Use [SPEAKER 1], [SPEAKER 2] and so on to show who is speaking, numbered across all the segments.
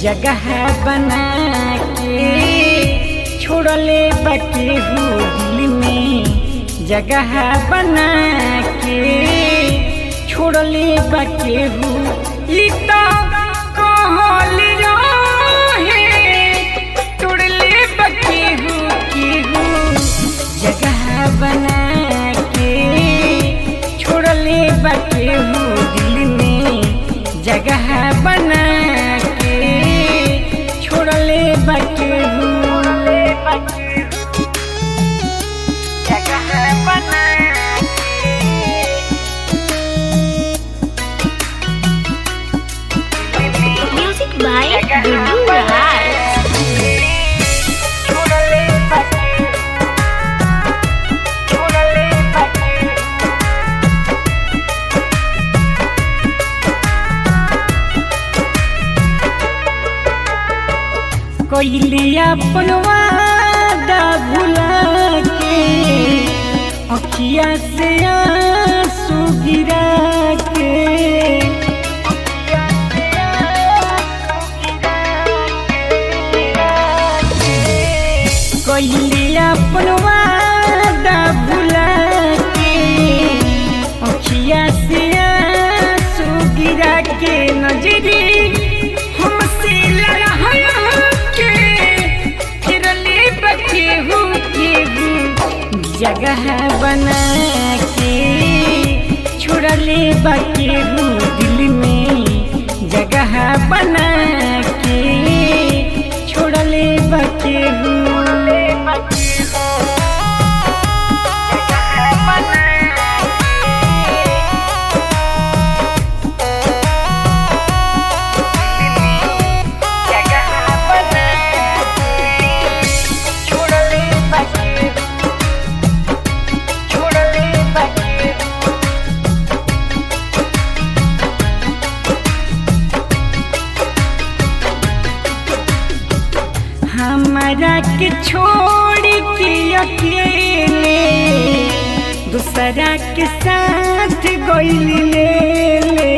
[SPEAKER 1] जगह बना के छोड़ले बाटे हो दिल में, जगह बना के छोड़ले बाटे हो। ई तो कहल रहे तोड़ले बाटे हो के हो, जगह बना के छोड़ले बाटे हो दिल में, जगह बना के छोड़ले बाटे हो। जगह बना
[SPEAKER 2] Music by Dudu Raj.
[SPEAKER 1] छोड़ले बाटे, छोड़ले बाटे। कोइले अपन वादा भुला के अखिया से आंसू गिरा के, कोइले अपन वादा भुला के अखिया से आंसू गिरा के, नजरी हमसे लड़ा के फिरले बचे हो के हो, जगह बना के छोड़ले बाटे हो दिल में, जगह बना के छोड़ले बाटे हो। हमारा के छोड़ के अकेले दूसरा के साथ गइल ले ले,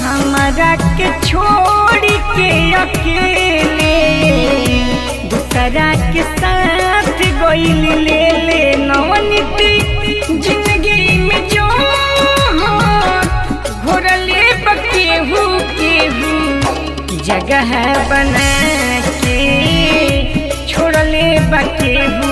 [SPEAKER 1] हमारा के छोड़ के अकेले दूसरा के साथ गइल ले ले। नवनीति जिंदगी में जो घोरले बके हो के हो, जगह बना के छोड़ले बके हो